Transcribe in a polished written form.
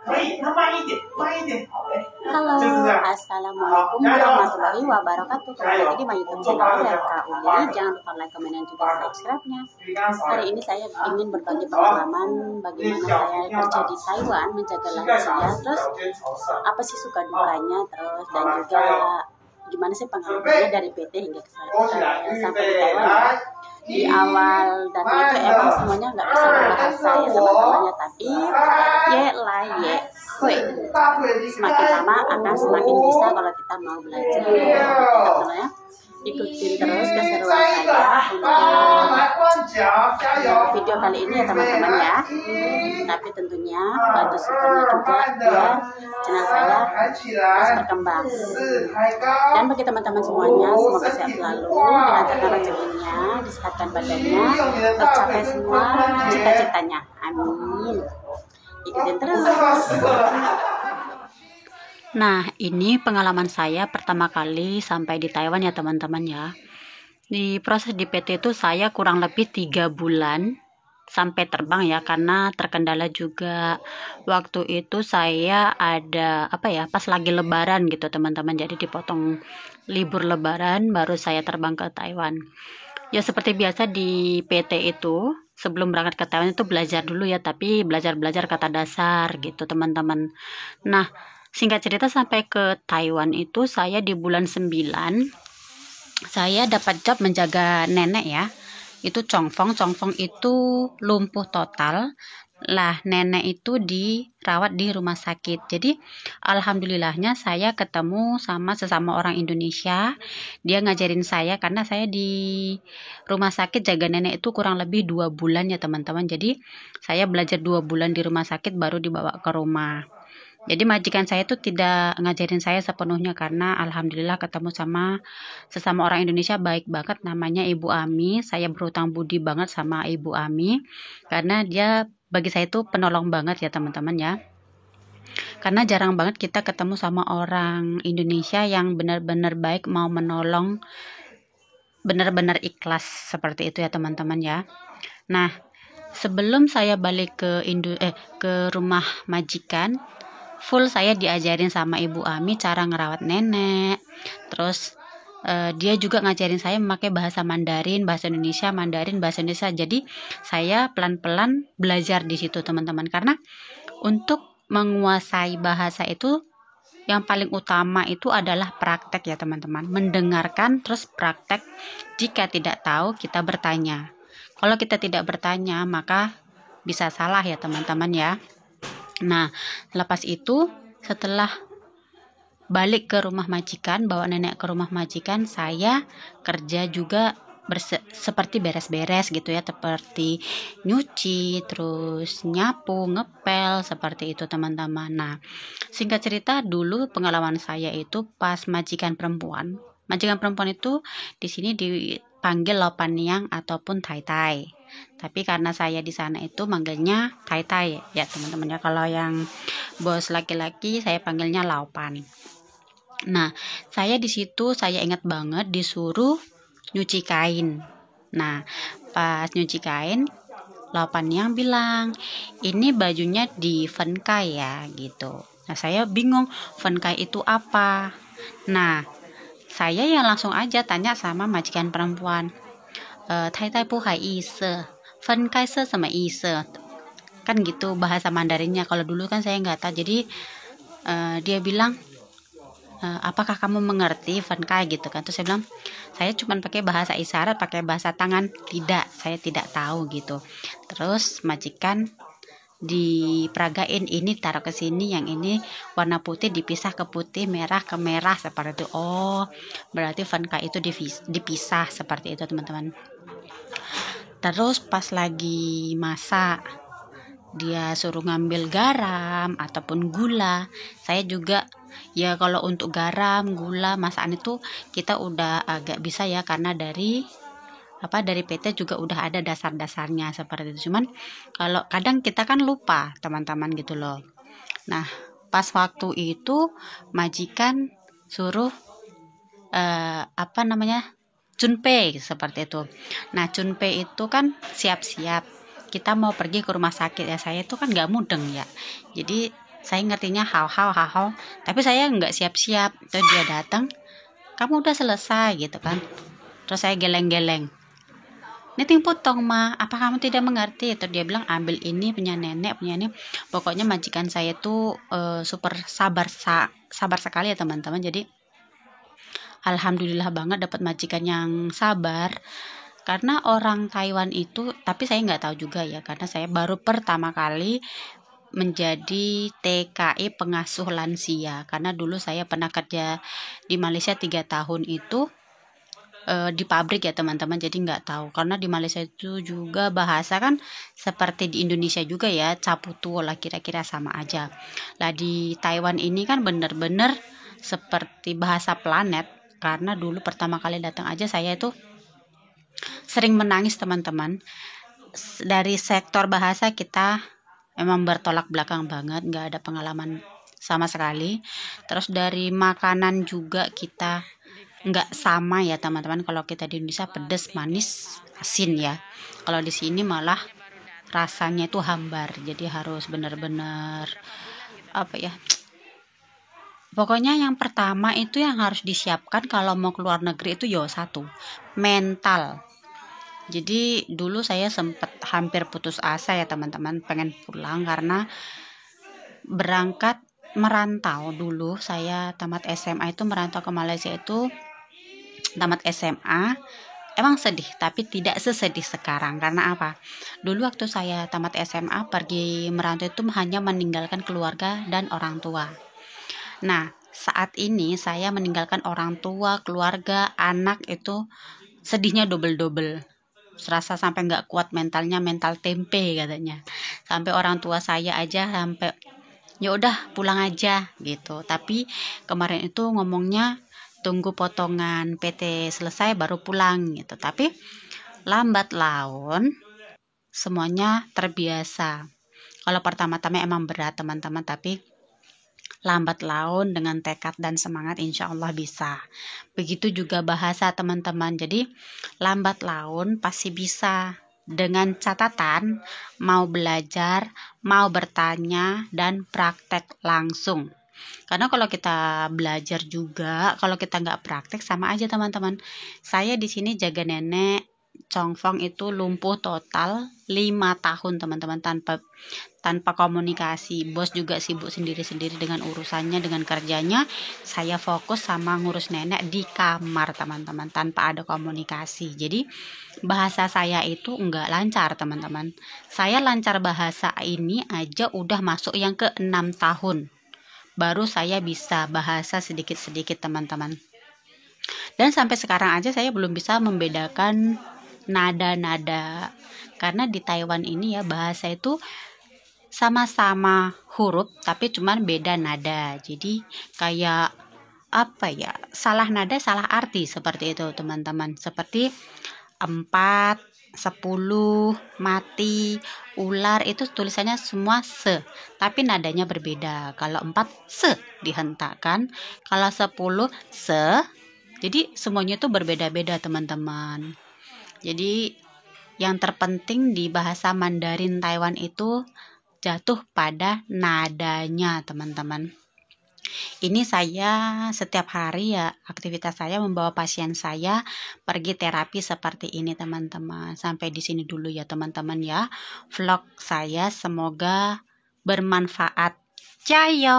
Halo, assalamualaikum warahmatullahi wabarakatuh. Kembali lagi di my YouTube channel RK Uli. Jangan lupa like, komen, dan juga subscribe-nya. Hari ini saya ingin berbagi pengalaman bagaimana saya kerja di Taiwan, menjaga lansia, terus apa sih suka dukanya, terus dan juga gimana sih pengalamannya dari PT hingga sampai di Taiwan ya. Di awal dan itu emang semuanya nggak bisa berbahasa ya teman-teman ya, tapi semakin lama akan semakin bisa kalau kita mau belajar. Teman-teman, ikutin terus keseruan saya untuk video kali ini ya teman-teman ya. Tapi tentunya bantu supportnya juga biar channel saya terus berkembang. Dan bagi teman-teman semuanya, semoga sehat selalu, dilancarkan rezekinya, disehatkan badannya, tercapai semua cita-citanya. Amin. Ikutin terus. Nah, ini pengalaman saya pertama kali sampai di Taiwan ya teman-teman ya. Di proses di PT itu saya kurang lebih 3 bulan sampai terbang ya, karena terkendala juga waktu itu saya ada pas lagi lebaran gitu teman-teman. Jadi dipotong libur lebaran baru saya terbang ke Taiwan. Ya seperti biasa di PT itu sebelum berangkat ke Taiwan itu belajar dulu ya, tapi belajar kata dasar gitu teman-teman. Nah, singkat cerita sampai ke Taiwan itu saya di bulan 9 saya dapat job menjaga nenek ya. Itu Chongfeng itu lumpuh total. Lah nenek itu dirawat di rumah sakit. Jadi alhamdulillahnya saya ketemu sama sesama orang Indonesia. Dia ngajarin saya karena saya di rumah sakit jaga nenek itu kurang lebih 2 bulan ya teman-teman. Jadi saya belajar 2 bulan di rumah sakit baru dibawa ke rumah. Jadi majikan saya itu tidak ngajarin saya sepenuhnya karena alhamdulillah ketemu sama sesama orang Indonesia baik banget, namanya Ibu Ami. Saya berhutang budi banget sama Ibu Ami karena dia bagi saya itu penolong banget ya teman-teman ya. Karena jarang banget kita ketemu sama orang Indonesia yang benar-benar baik, mau menolong, benar-benar ikhlas seperti itu ya teman-teman ya. Nah, sebelum saya balik ke rumah majikan, full saya diajarin sama Ibu Ami cara ngerawat nenek. Terus dia juga ngajarin saya memakai bahasa Mandarin, bahasa Indonesia, Mandarin, bahasa Indonesia. Jadi saya pelan-pelan belajar di situ teman-teman. Karena untuk menguasai bahasa itu yang paling utama itu adalah praktek ya teman-teman. Mendengarkan terus praktek. Jika tidak tahu kita bertanya. Kalau kita tidak bertanya maka bisa salah ya teman-teman ya. Nah, lepas itu setelah balik ke rumah majikan, bawa nenek ke rumah majikan, saya kerja juga seperti beres-beres gitu ya, seperti nyuci, terus nyapu, ngepel, seperti itu teman-teman. Nah, singkat cerita dulu pengalaman saya itu pas majikan perempuan. Majikan perempuan itu di sini dipanggil Lopaniang ataupun Tai Tai. Tapi karena saya di sana itu manggilnya Tai Tai ya teman-teman ya. Kalau yang bos laki-laki saya panggilnya Laupan. Nah, saya di situ saya ingat banget disuruh nyuci kain. Nah, pas nyuci kain, Laupan yang bilang, "Ini bajunya di Fenkai ya," gitu. Nah, saya bingung, Fenkai itu apa? Nah, saya yang langsung aja tanya sama majikan perempuan. Tai Tai pu hai ise, fen kai se sama ise, kan gitu bahasa Mandarinnya. Kalau dulu kan saya nggak tahu, jadi dia bilang apakah kamu mengerti fen kai gitu kan. Terus saya bilang saya cuma pakai bahasa isyarat, pakai bahasa tangan, tidak, saya tidak tahu gitu. Terus majikan diperagain, ini taruh ke sini, yang ini warna putih dipisah ke putih, merah ke merah, seperti itu. Oh, berarti Vanka itu dipisah seperti itu teman-teman. Terus pas lagi masak, dia suruh ngambil garam ataupun gula. Saya juga ya kalau untuk garam, gula, masakan itu kita udah agak bisa ya, karena dari PT juga udah ada dasar-dasarnya seperti itu. Cuman kalau kadang kita kan lupa teman-teman gitu loh. Nah, pas waktu itu majikan suruh Junpei seperti itu. Nah, Junpei itu kan siap-siap kita mau pergi ke rumah sakit ya. Saya itu kan nggak mudeng ya, jadi Saya ngertinya hao, tapi saya nggak siap-siap. Terus dia datang, kamu udah selesai gitu kan. Terus saya geleng-geleng, niting potong mah, apa kamu tidak mengerti? Terus dia bilang, ambil ini punya nenek, punya ini. Pokoknya majikan saya tuh super sabar sekali ya teman-teman. Jadi alhamdulillah banget dapat majikan yang sabar. Karena orang Taiwan itu, tapi saya nggak tahu juga ya, karena saya baru pertama kali menjadi TKI pengasuh lansia. Karena dulu saya pernah kerja di Malaysia 3 tahun itu di pabrik ya teman-teman, jadi nggak tahu. Karena di Malaysia itu juga bahasa kan seperti di Indonesia juga ya, caputuo lah, kira-kira sama aja lah. Di Taiwan ini kan bener-bener seperti bahasa planet. Karena dulu pertama kali datang aja saya itu sering menangis teman-teman. Dari sektor bahasa kita emang bertolak belakang banget, nggak ada pengalaman sama sekali. Terus dari makanan juga kita nggak sama ya teman-teman. Kalau kita di Indonesia pedas, manis, asin ya. Kalau di sini malah rasanya itu hambar. Jadi harus benar-benar apa ya? Pokoknya yang pertama itu yang harus disiapkan kalau mau keluar negeri itu satu, mental. Jadi dulu saya sempat hampir putus asa ya teman-teman, pengen pulang karena berangkat merantau. Dulu saya tamat SMA itu merantau ke Malaysia itu, tamat SMA emang sedih, tapi tidak sesedih sekarang. Karena apa? Dulu waktu saya tamat SMA pergi merantau itu hanya meninggalkan keluarga dan orang tua. Nah, saat ini saya meninggalkan orang tua, keluarga, anak, itu sedihnya double-double. Serasa sampai nggak kuat mentalnya, mental tempe katanya. Sampai orang tua saya aja sampai ya udah pulang aja gitu. Tapi kemarin itu ngomongnya tunggu potongan PT selesai baru pulang gitu. Tapi lambat laun semuanya terbiasa. Kalau pertama-tama emang berat teman-teman, tapi lambat laun dengan tekad dan semangat insya Allah bisa. Begitu juga bahasa teman-teman. Jadi lambat laun pasti bisa, dengan catatan mau belajar, mau bertanya, dan praktek langsung. Karena kalau kita belajar juga, kalau kita nggak praktek sama aja teman-teman. Saya di sini jaga nenek Chongfong itu lumpuh total 5 tahun teman-teman, tanpa komunikasi. Bos juga sibuk sendiri-sendiri dengan urusannya, dengan kerjanya. Saya fokus sama ngurus nenek di kamar teman-teman, tanpa ada komunikasi. Jadi bahasa saya itu enggak lancar teman-teman. Saya lancar bahasa ini aja udah masuk yang ke 6 tahun. Baru saya bisa bahasa sedikit-sedikit teman-teman. Dan sampai sekarang aja saya belum bisa membedakan nada-nada. Karena di Taiwan ini ya bahasa itu sama-sama huruf tapi cuman beda nada. Jadi kayak apa ya, salah nada salah arti seperti itu teman-teman. Seperti 4, 10, mati, ular itu tulisannya semua se, tapi nadanya berbeda. Kalau 4 se dihentakkan, kalau 10 se. Jadi semuanya itu berbeda-beda teman-teman. Jadi yang terpenting di bahasa Mandarin Taiwan itu jatuh pada nadanya teman-teman. Ini saya setiap hari ya, aktivitas saya membawa pasien saya pergi terapi seperti ini teman-teman. Sampai di sini dulu ya teman-teman ya, vlog saya, semoga bermanfaat. Jaya.